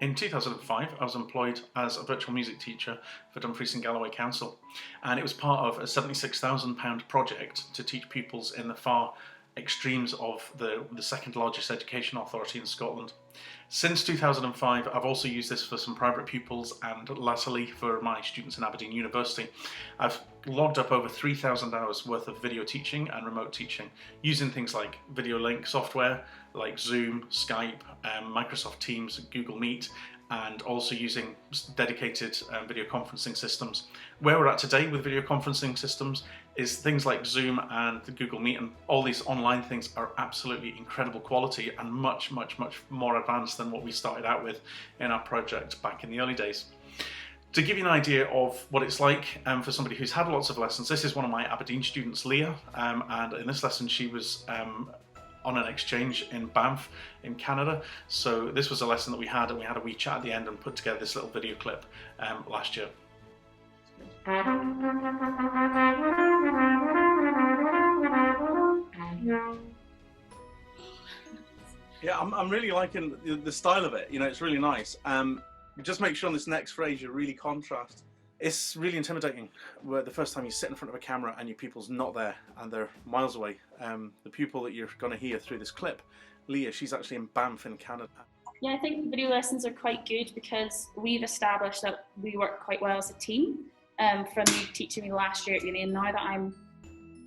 In 2005, I was employed as a virtual music teacher for Dumfries and Galloway Council, and it was part of a £76,000 project to teach pupils in the far extremes of the second largest education authority in Scotland. Since 2005, I've also used this for some private pupils and latterly for my students in Aberdeen University. I've logged up over 3,000 hours worth of video teaching and remote teaching using things like video link software like Zoom, Skype, Microsoft Teams, Google Meet, and also using dedicated video conferencing systems. Where we're at today with video conferencing systems is things like Zoom and the Google Meet, and all these online things are absolutely incredible quality and much more advanced than what we started out with in our project back in the early days. To give you an idea of what it's like for somebody who's had lots of lessons, this is one of my Aberdeen students, Leah, and in this lesson she was on an exchange in Banff in Canada. So this was a lesson that we had, and we had a wee chat at the end and put together this little video clip last year. Yeah, I'm really liking the style of it. You know, it's really nice. Just make sure on this next phrase you really contrast. It's really intimidating where the first time you sit in front of a camera and your pupil's not there and they're miles away. The pupil that you're going to hear through this clip, Leah, she's actually in Banff in Canada. Yeah, I think video lessons are quite good because we've established that we work quite well as a team. From you teaching me last year at uni, and now that I'm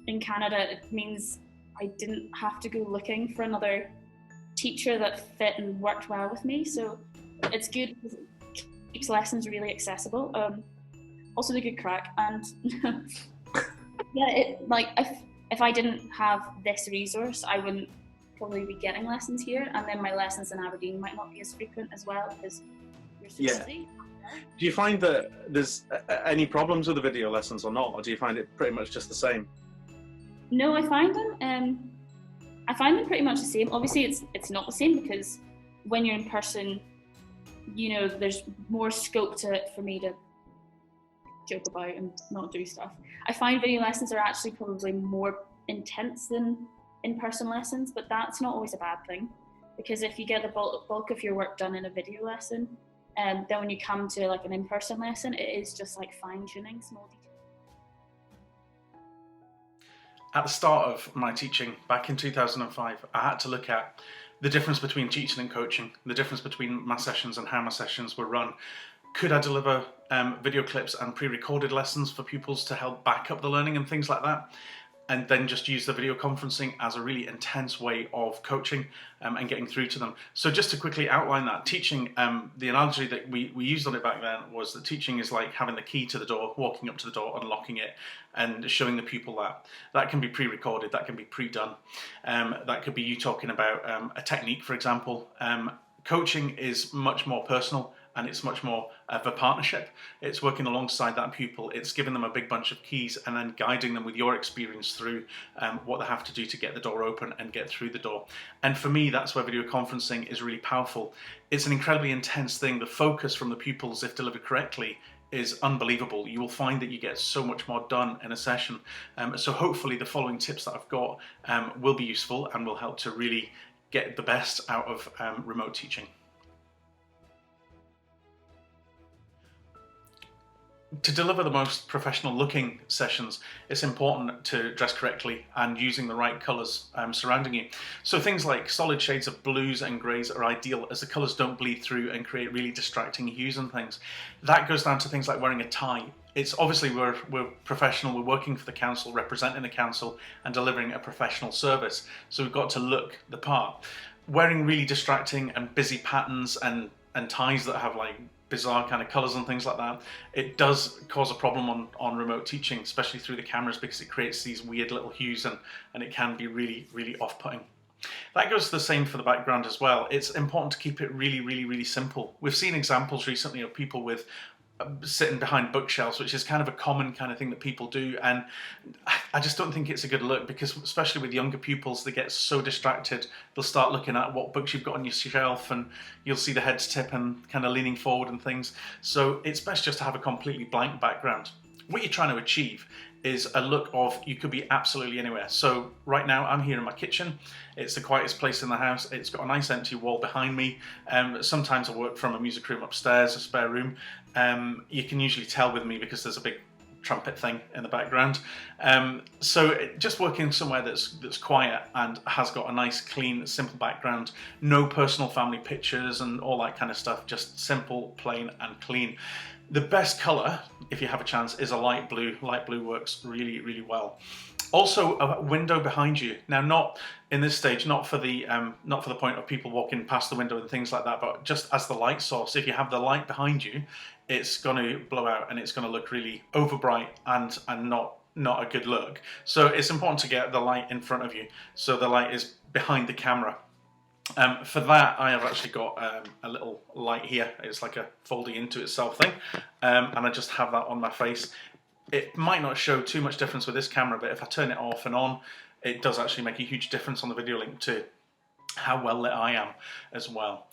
in Canada, it means I didn't have to go looking for another teacher that fit and worked well with me. So it's good because it keeps lessons really accessible. Also the good crack, and yeah, if I didn't have this resource, I wouldn't probably be getting lessons here, and then my lessons in Aberdeen might not be as frequent as well because you're so busy. Do you find that there's any problems with the video lessons or not, or do you find it pretty much just the same? No, I find them pretty much the same. Obviously, it's not the same because when you're in person, you know, there's more scope to it for me to joke about and not do stuff. I find video lessons are actually probably more intense than in-person lessons, but that's not always a bad thing, because if you get the bulk of your work done in a video lesson, then when you come to like an in-person lesson, it is just like fine-tuning small details. At the start of my teaching back in 2005, I had to look at the difference between teaching and coaching, the difference between my sessions and how my sessions were run. Could I deliver video clips and pre-recorded lessons for pupils to help back up the learning and things like that? And then just use the video conferencing as a really intense way of coaching and getting through to them. So just to quickly outline that, teaching, the analogy that we used on it back then was that teaching is like having the key to the door, walking up to the door, unlocking it, and showing the pupil that. That can be pre-recorded, that can be pre-done. That could be you talking about a technique, for example. Coaching is much more personal, and it's much more of a partnership. It's working alongside that pupil. It's giving them a big bunch of keys and then guiding them with your experience through what they have to do to get the door open and get through the door. And for me, that's where video conferencing is really powerful. It's an incredibly intense thing. The focus from the pupils, if delivered correctly, is unbelievable. You will find that you get so much more done in a session. So hopefully the following tips that I've got will be useful and will help to really get the best out of remote teaching. To deliver the most professional looking sessions, it's important to dress correctly and using the right colours surrounding you. So things like solid shades of blues and greys are ideal, as the colours don't bleed through and create really distracting hues and things. That goes down to things like wearing a tie. It's obviously we're professional, we're working for the council, representing the council and delivering a professional service, so we've got to look the part. Wearing really distracting and busy patterns and ties that have like bizarre kind of colours and things like that, it does cause a problem on remote teaching, especially through the cameras, because it creates these weird little hues and it can be really off-putting. That goes the same for the background as well. It's important to keep it really simple. We've seen examples recently of people with sitting behind bookshelves, which is kind of a common kind of thing that people do, and I just don't think it's a good look, because especially with younger pupils, they get so distracted, they'll start looking at what books you've got on your shelf and you'll see the heads tip and kind of leaning forward and things. So it's best just to have a completely blank background. What you're trying to achieve is a look of you could be absolutely anywhere. So right now I'm here in my kitchen. It's the quietest place in the house. It's got a nice empty wall behind me. Sometimes I work from a music room upstairs, a spare room. You can usually tell with me because there's a big trumpet thing in the background. So just working somewhere that's quiet and has got a nice, clean, simple background. No personal family pictures and all that kind of stuff. Just simple, plain and clean. The best colour, if you have a chance, is a light blue. Light blue works really, really well. Also, a window behind you. Now, not in this stage, not for the point of people walking past the window and things like that, but just as the light source. If you have the light behind you, it's going to blow out and it's going to look really overbright and not a good look. So it's important to get the light in front of you. So the light is behind the camera. For that, I have actually got a little light here. It's like a folding into itself thing, and I just have that on my face. It might not show too much difference with this camera, but if I turn it off and on, it does actually make a huge difference on the video link to how well lit I am as well.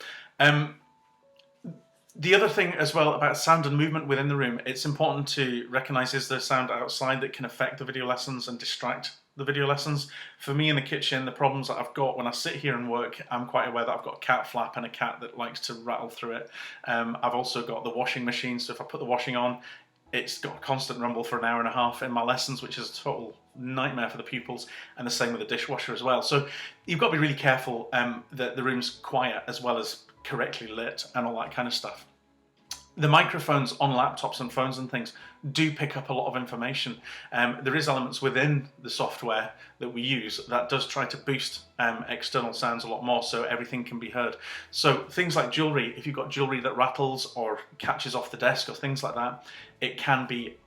The other thing as well about sound and movement within the room, it's important to recognise is there sound outside that can affect the video lessons and distract the video lessons. For me in the kitchen, the problems that I've got when I sit here and work, I'm quite aware that I've got a cat flap and a cat that likes to rattle through it. I've also got the washing machine, so if I put the washing on, it's got a constant rumble for an hour and a half in my lessons, which is a total nightmare for the pupils, and the same with the dishwasher as well. So you've got to be really careful that the room's quiet as well as correctly lit and all that kind of stuff. The microphones on laptops and phones and things do pick up a lot of information. There is elements within the software that we use that does try to boost external sounds a lot more so everything can be heard. So things like jewellery, if you've got jewellery that rattles or catches off the desk or things like that, it can be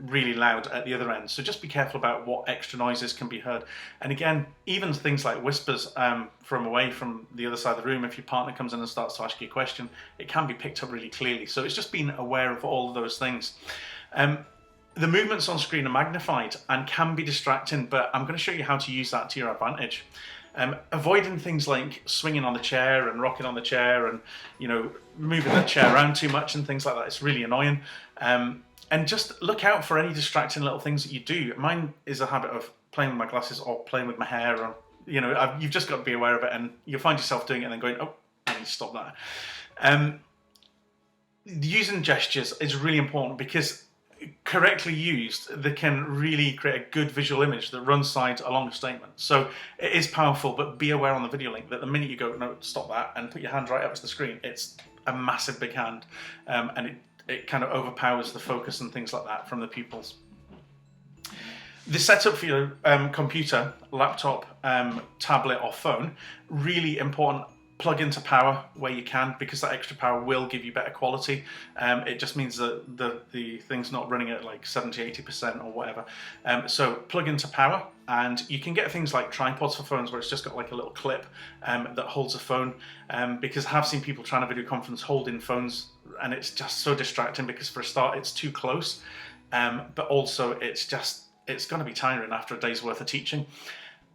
really loud at the other end. So just be careful about what extra noises can be heard. And again, even things like whispers from away from the other side of the room, if your partner comes in and starts to ask you a question, it can be picked up really clearly. So it's just being aware of all of those things. The movements on screen are magnified and can be distracting, but I'm going to show you how to use that to your advantage. Avoiding things like swinging on the chair and rocking on the chair and, you know, moving the chair around too much and things like that. It's really annoying. And just look out for any distracting little things that you do. Mine is a habit of playing with my glasses or playing with my hair, or, you know, you've just got to be aware of it, and you'll find yourself doing it and then going, oh, I need to stop that. Using gestures is really important because correctly used, they can really create a good visual image that runs side along a statement. So it is powerful, but be aware on the video link that the minute you go, no, stop that, and put your hand right up to the screen, it's a massive big hand, and it kind of overpowers the focus and things like that from the pupils. The setup for your computer, laptop, tablet or phone, really important. Plug into power where you can, because that extra power will give you better quality. It just means that the thing's not running at like 70-80% or whatever. So plug into power, and you can get things like tripods for phones where it's just got like a little clip that holds a phone, because I have seen people trying to video conference holding phones, and it's just so distracting because for a start it's too close, but also it's going to be tiring after a day's worth of teaching.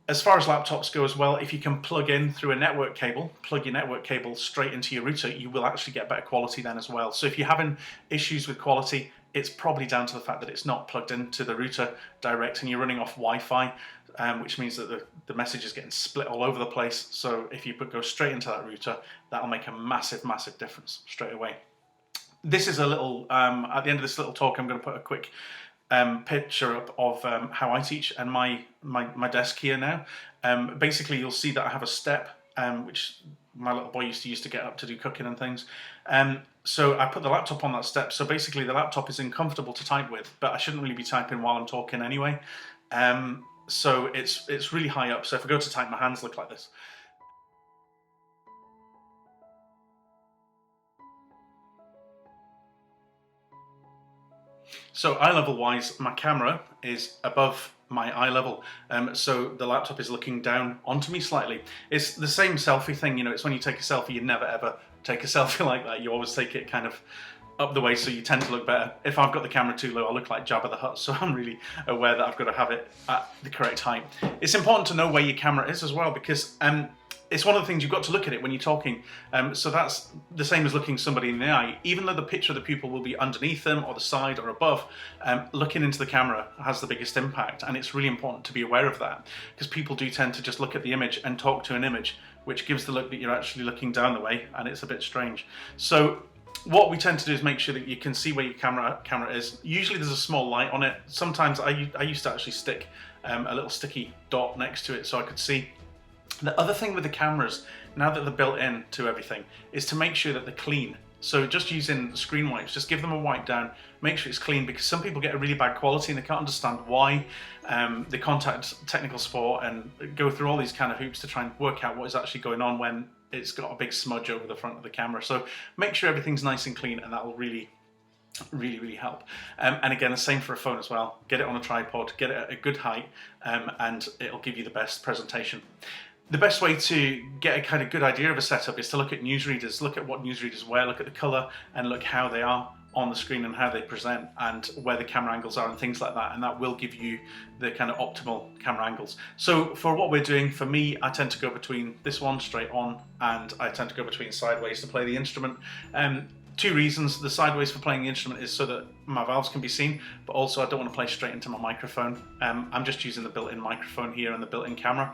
As far as laptops go as well, if you can plug in through a network cable, plug your network cable straight into your router, you will actually get better quality then as well. So if you're having issues with quality, it's probably down to the fact that it's not plugged into the router direct and you're running off Wi-Fi, which means that the message is getting split all over the place. So if you go straight into that router, that'll make a massive, massive difference straight away. This is a little, at the end of this little talk, I'm going to put a quick picture up of how I teach and my desk here now. Basically, you'll see that I have a step, which my little boy used to use to get up to do cooking and things. So I put the laptop on that step. So basically, the laptop is uncomfortable to type with, but I shouldn't really be typing while I'm talking anyway. So it's really high up. So if I go to type, my hands look like this. So eye level wise, my camera is above my eye level, so the laptop is looking down onto me slightly. It's the same selfie thing, you know, it's when you take a selfie, you never ever take a selfie like that. You always take it kind of up the way, so you tend to look better. If I've got the camera too low, I look like Jabba the Hutt, so I'm really aware that I've got to have it at the correct height. It's important to know where your camera is as well, because it's one of the things you've got to look at it when you're talking. So that's the same as looking somebody in the eye. Even though the picture of the pupil will be underneath them or the side or above, looking into the camera has the biggest impact, and it's really important to be aware of that, because people do tend to just look at the image and talk to an image, which gives the look that you're actually looking down the way, and it's a bit strange. So what we tend to do is make sure that you can see where your camera is. Usually there's a small light on it. Sometimes I used to actually stick a little sticky dot next to it so I could see. The other thing with the cameras, now that they're built in to everything, is to make sure that they're clean. So just using screen wipes, just give them a wipe down, make sure it's clean, because some people get a really bad quality and they can't understand why. They contact technical support and go through all these kind of hoops to try and work out what is actually going on when it's got a big smudge over the front of the camera. So make sure everything's nice and clean, and that will really help. And again, the same for a phone as well. Get it on a tripod, get it at a good height, and it'll give you the best presentation. The best way to get a kind of good idea of a setup is to look at newsreaders, look at what newsreaders wear, look at the colour, and look how they are on the screen and how they present and where the camera angles are and things like that, and that will give you the kind of optimal camera angles. So for what we're doing, for me, I tend to go between this one straight on, and I tend to go between sideways to play the instrument. Two reasons. The sideways for playing the instrument is so that my valves can be seen, but also I don't want to play straight into my microphone. I'm just using the built-in microphone here and the built-in camera,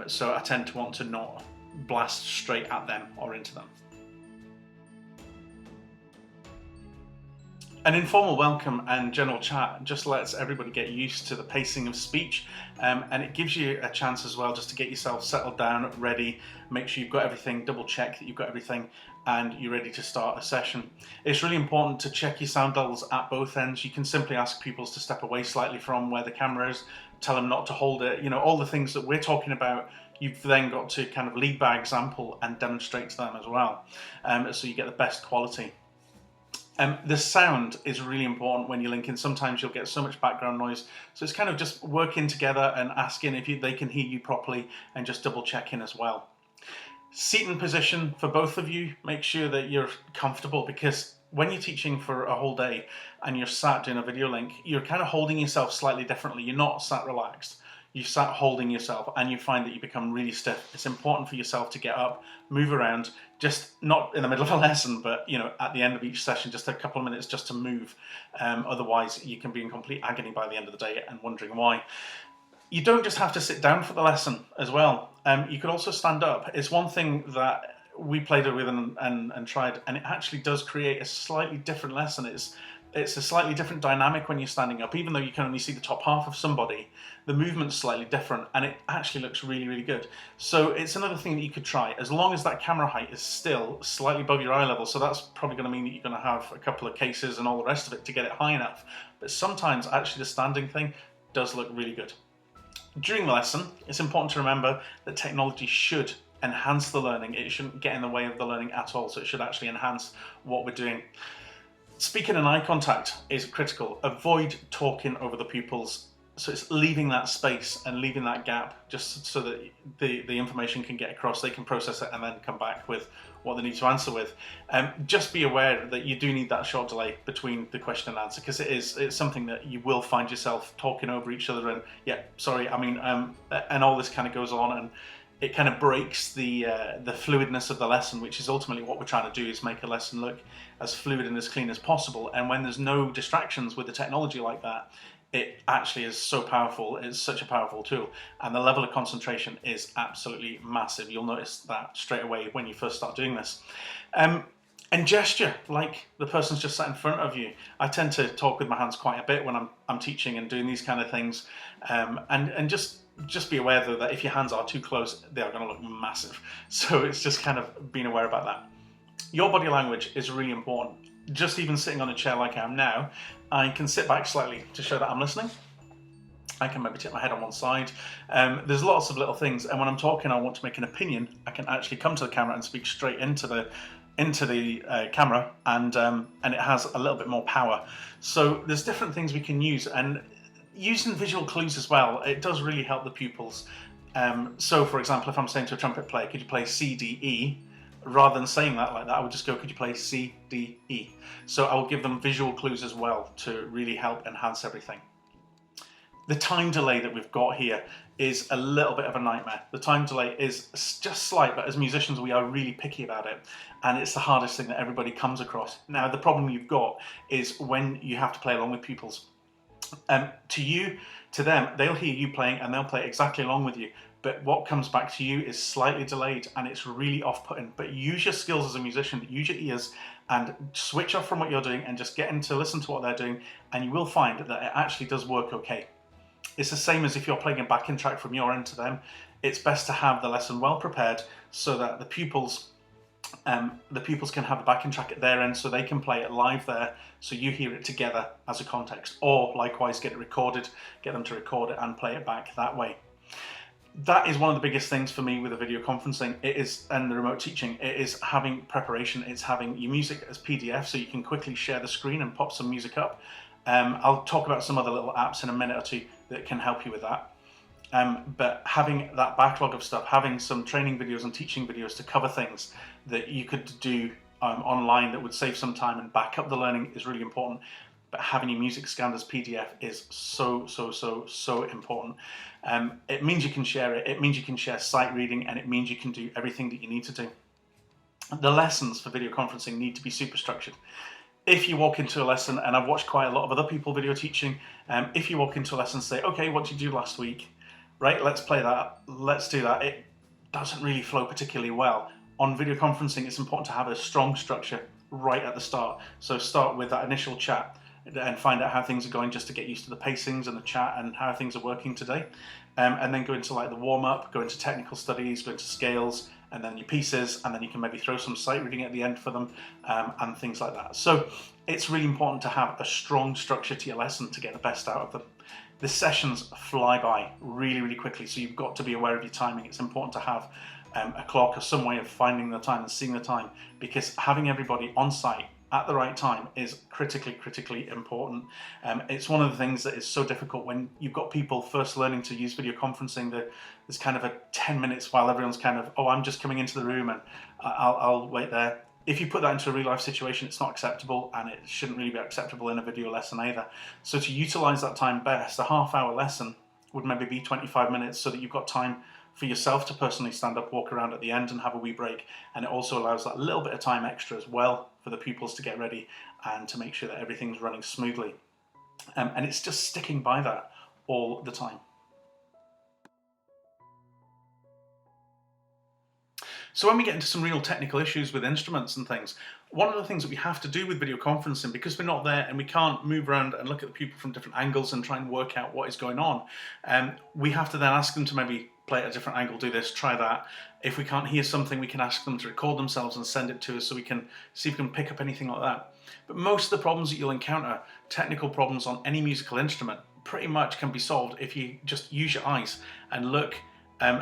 so I tend to want to not blast straight at them or into them. An informal welcome and general chat just lets everybody get used to the pacing of speech, and it gives you a chance as well just to get yourself settled down, ready, make sure you've got everything, double check that you've got everything, and you're ready to start a session. It's really important to check your sound levels at both ends. You can simply ask pupils to step away slightly from where the camera is, tell them not to hold it, you know, all the things that we're talking about. You've then got to kind of lead by example and demonstrate to them as well, so you get the best quality. The sound is really important when you're linking. Sometimes you'll get so much background noise, so it's kind of just working together and asking if they can hear you properly, and just double checking as well. Seating position for both of you, make sure that you're comfortable, because when you're teaching for a whole day and you're sat doing a video link, you're kind of holding yourself slightly differently. You're not sat relaxed. You sat holding yourself, and you find that you become really stiff. It's important for yourself to get up, move around, just not in the middle of a lesson, but you know, at the end of each session, just a couple of minutes just to move. Otherwise, you can be in complete agony by the end of the day and wondering why. You don't just have to sit down for the lesson as well. You could also stand up. It's one thing that we played with and tried, and it actually does create a slightly different lesson. It's a slightly different dynamic when you're standing up. Even though you can only see the top half of somebody, the movement's slightly different, and it actually looks really, really good. So it's another thing that you could try, as long as that camera height is still slightly above your eye level. So that's probably going to mean that you're going to have a couple of cases and all the rest of it to get it high enough. But sometimes actually the standing thing does look really good. During the lesson, it's important to remember that technology should enhance the learning. It shouldn't get in the way of the learning at all. So it should actually enhance what we're doing. Speaking and eye contact is critical. Avoid talking over the pupils. So it's leaving that space and leaving that gap, just so that the information can get across, they can process it and then come back with what they need to answer with. Just be aware that you do need that short delay between the question and answer, because it's something that you will find yourself talking over each other and, yeah, sorry, I mean, and all this kind of goes on, and it kind of breaks the fluidness of the lesson, which is ultimately what we're trying to do, is make a lesson look as fluid and as clean as possible. And when there's no distractions with the technology like that, it actually is so powerful. It's such a powerful tool, and the level of concentration is absolutely massive. You'll notice that straight away when you first start doing this. And gesture, like the person's just sat in front of you. I tend to talk with my hands quite a bit when I'm teaching and doing these kind of things, and just be aware though that if your hands are too close, they are going to look massive. So it's just kind of being aware about that. Your body language is really important. Just even sitting on a chair like I am now, I can sit back slightly to show that I'm listening. I can maybe tip my head on one side. There's lots of little things, and when I'm talking, I want to make an opinion, I can actually come to the camera and speak straight into the camera, and it has a little bit more power. So there's different things we can use, and using visual clues as well, it does really help the pupils. So for example, if I'm saying to a trumpet player, could you play C, D, E? Rather than saying that like that, I would just go, could you play C, D, E? So I will give them visual clues as well to really help enhance everything. The time delay that we've got here is a little bit of a nightmare. The time delay is just slight, but as musicians we are really picky about it, and it's the hardest thing that everybody comes across. Now the problem you've got is when you have to play along with pupils. To them, they'll hear you playing and they'll play exactly along with you, but what comes back to you is slightly delayed and it's really off-putting. But use your skills as a musician, use your ears and switch off from what you're doing and just get in to listen to what they're doing, and you will find that it actually does work okay. It's the same as if you're playing a backing track from your end to them. It's best to have the lesson well prepared so that the pupils can have the backing track at their end, so they can play it live there, so you hear it together as a context, or likewise get it recorded, get them to record it and play it back that way. That is one of the biggest things for me with the video conferencing. It is, and the remote teaching, it is having preparation. It's having your music as PDF so you can quickly share the screen and pop some music up. I'll talk about some other little apps in a minute or two that can help you with that. But having that backlog of stuff, having some training videos and teaching videos to cover things that you could do online that would save some time and back up the learning is really important. But having your music scanned as PDF is so important. It means you can share it, it means you can share sight reading, and it means you can do everything that you need to do. The lessons for video conferencing need to be super structured. If you walk into a lesson, and I've watched quite a lot of other people video teaching, if you walk into a lesson and say, okay, what did you do last week? Right, let's play that, let's do that. It doesn't really flow particularly well. On video conferencing, it's important to have a strong structure right at the start. So start with that initial chat and find out how things are going, just to get used to the pacings and the chat and how things are working today. And then go into like the warm-up, go into technical studies, go into scales, and then your pieces, and then you can maybe throw some sight reading at the end for them, and things like that. So it's really important to have a strong structure to your lesson to get the best out of them. The sessions fly by really quickly, so you've got to be aware of your timing. It's important to have a clock or some way of finding the time and seeing the time, because having everybody on site at the right time is critically important. It's one of the things that is so difficult when you've got people first learning to use video conferencing. There's kind of a 10 minutes while everyone's kind of, oh, I'm just coming into the room and I'll wait there. If you put that into a real life situation, it's not acceptable, and it shouldn't really be acceptable in a video lesson either. So to utilize that time best, a half-hour lesson would maybe be 25 minutes so that you've got time for yourself to personally stand up, walk around at the end and have a wee break. And it also allows that little bit of time extra as well for the pupils to get ready and to make sure that everything's running smoothly. And it's just sticking by that all the time. So when we get into some real technical issues with instruments and things, one of the things that we have to do with video conferencing, because we're not there and we can't move around and look at the pupil from different angles and try and work out what is going on, we have to then ask them to maybe play at a different angle, do this, try that. If we can't hear something, we can ask them to record themselves and send it to us so we can see if we can pick up anything like that. But most of the problems that you'll encounter, technical problems on any musical instrument, pretty much can be solved if you just use your eyes and look.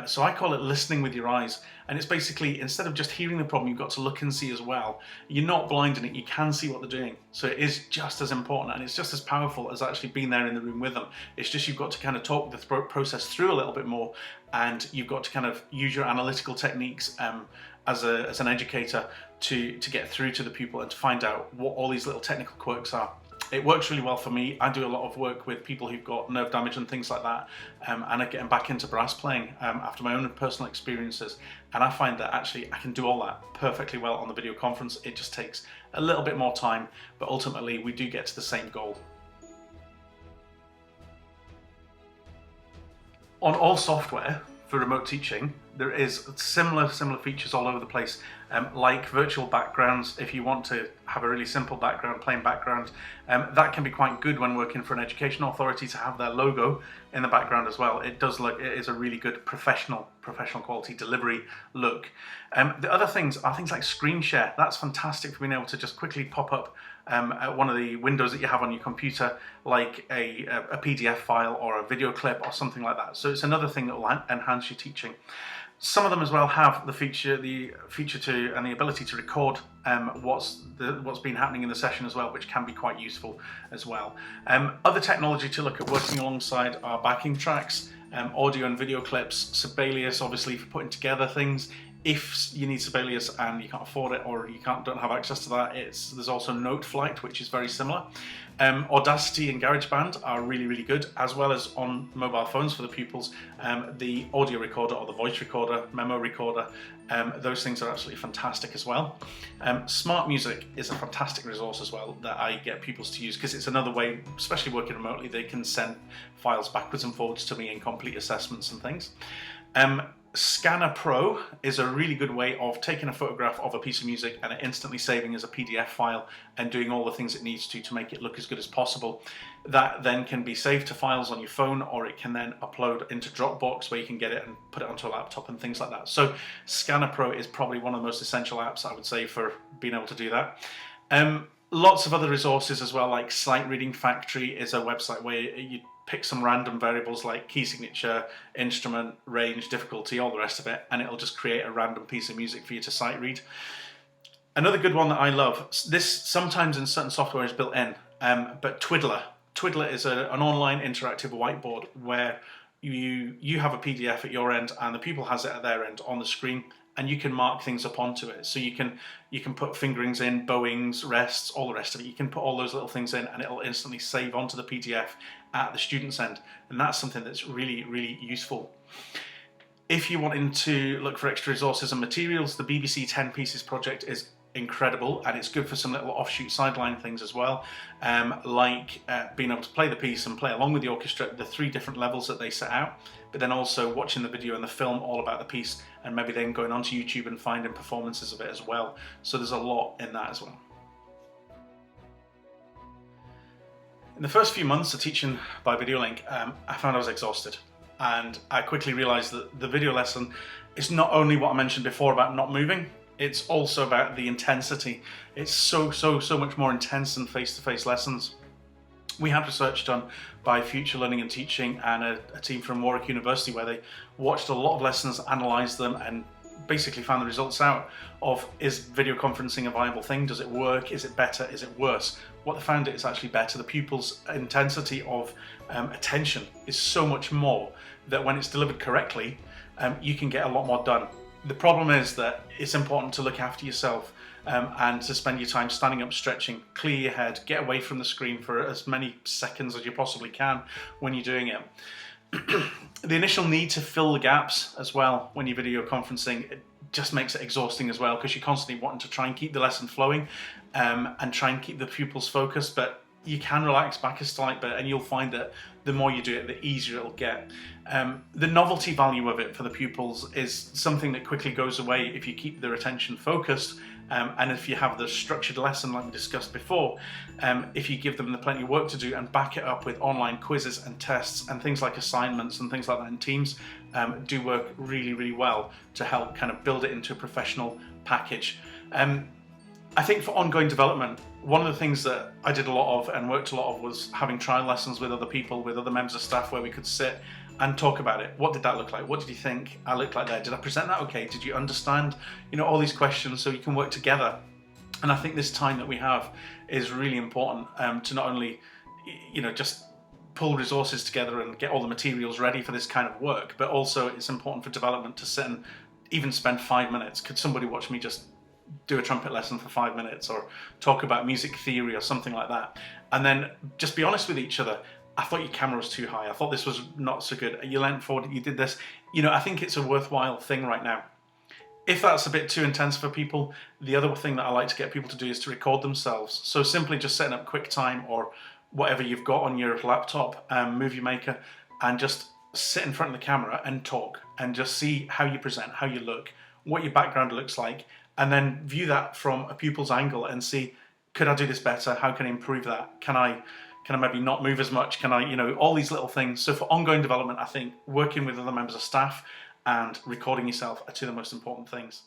So I call it listening with your eyes, and it's basically, instead of just hearing the problem, you've got to look and see as well. You're not blind in it, you can see what they're doing. So it is just as important, and it's just as powerful as actually being there in the room with them. It's just you've got to kind of talk the process through a little bit more, and you've got to kind of use your analytical techniques as an educator to get through to the pupil and to find out what all these little technical quirks are. It works really well for me. I do a lot of work with people who've got nerve damage and things like that, and I'm getting back into brass playing after my own personal experiences, and I find that actually I can do all that perfectly well on the video conference. It just takes a little bit more time, but ultimately we do get to the same goal. On all software for remote teaching, there is similar features all over the place, like virtual backgrounds. If you want to have a really simple background, plain background, that can be quite good when working for an educational authority to have their logo in the background as well. It is a really good professional quality delivery look. The other things are things like screen share. That's fantastic for being able to just quickly pop up at one of the windows that you have on your computer, like a PDF file or a video clip or something like that. So it's another thing that will enhance your teaching. Some of them as well have the feature to and the ability to record what's been happening in the session as well, which can be quite useful as well. Other technology to look at working alongside are backing tracks, audio and video clips, Sibelius obviously for putting together things. If you need Sibelius and you can't afford it, or you don't have access to that, there's also Noteflight, which is very similar. Audacity and GarageBand are really, really good, as well as on mobile phones for the pupils. The audio recorder or the voice recorder, memo recorder, those things are absolutely fantastic as well. Smart Music is a fantastic resource as well that I get pupils to use, because it's another way, especially working remotely, they can send files backwards and forwards to me and complete assessments and things. Scanner Pro is a really good way of taking a photograph of a piece of music and it instantly saving as a PDF file and doing all the things it needs to make it look as good as possible. That then can be saved to files on your phone, or it can then upload into Dropbox where you can get it and put it onto a laptop and things like that. So Scanner Pro is probably one of the most essential apps, I would say, for being able to do that. Lots of other resources as well, like Sight Reading Factory is a website where you pick some random variables like key signature, instrument, range, difficulty, all the rest of it, and it'll just create a random piece of music for you to sight read. Another good one that I love, this sometimes in certain software is built in, but Twiddler. Twiddler is an online interactive whiteboard where you have a PDF at your end and the pupil has it at their end on the screen, and you can mark things up onto it. So you can put fingerings in, bowings, rests, all the rest of it. You can put all those little things in and it'll instantly save onto the PDF at the student's end. And that's something that's really, really useful. If you're wanting to look for extra resources and materials, the BBC 10 Pieces project is incredible, and it's good for some little offshoot sideline things as well, like being able to play the piece and play along with the orchestra, the 3 different levels that they set out, but then also watching the video and the film all about the piece, and maybe then going onto YouTube and finding performances of it as well. So there's a lot in that as well. In the first few months of teaching by video link, I found I was exhausted, and I quickly realized that the video lesson is not only what I mentioned before about not moving, it's also about the intensity. It's so much more intense than face-to-face lessons. We had research done by Future Learning and Teaching and a team from Warwick University where they watched a lot of lessons, analysed them, and basically found the results out of, is video conferencing a viable thing? Does it work? Is it better? Is it worse? What they found is actually better. The pupils' intensity of attention is so much more that when it's delivered correctly, you can get a lot more done. The problem is that it's important to look after yourself and to spend your time standing up, stretching, clear your head, get away from the screen for as many seconds as you possibly can when you're doing it. The initial need to fill the gaps as well when you're video conferencing, it just makes it exhausting as well, because you're constantly wanting to try and keep the lesson flowing and try and keep the pupils focused, but you can relax back a slight bit and you'll find that the more you do it, the easier it'll get. The novelty value of it for the pupils is something that quickly goes away if you keep their attention focused, and if you have the structured lesson like we discussed before, if you give them plenty of work to do and back it up with online quizzes and tests and things like assignments and things like that in teams, do work really, really well to help kind of build it into a professional package. I think for ongoing development, one of the things that I did a lot of and worked a lot of was having trial lessons with other people, with other members of staff, where we could sit and talk about it. What did that look like? What did you think I looked like there? Did I present that okay? Did you understand? All these questions, so you can work together. And I think this time that we have is really important to not only, just pull resources together and get all the materials ready for this kind of work, but also it's important for development to sit and even spend 5 minutes. Could somebody watch me just do a trumpet lesson for 5 minutes, or talk about music theory or something like that, and then just be honest with each other? I thought your camera was too high. I thought this was not so good. You leant forward, you did this. I think it's a worthwhile thing right now. If that's a bit too intense for people, the other thing that I like to get people to do is to record themselves. So simply just setting up QuickTime or whatever you've got on your laptop, Movie Maker, and just sit in front of the camera and talk and just see how you present, how you look, what your background looks like, and then view that from a pupil's angle and see, could I do this better? How can I improve that? Can I maybe not move as much? Can I, all these little things. So for ongoing development, I think working with other members of staff and recording yourself are two of the most important things.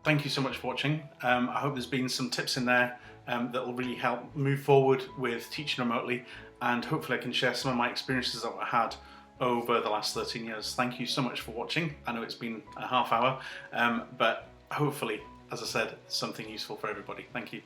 Thank you so much for watching. I hope there's been some tips in there that will really help move forward with teaching remotely, and hopefully I can share some of my experiences that I had over the last 13 years. Thank you so much for watching. I know it's been a half hour, but hopefully, as I said, something useful for everybody. Thank you.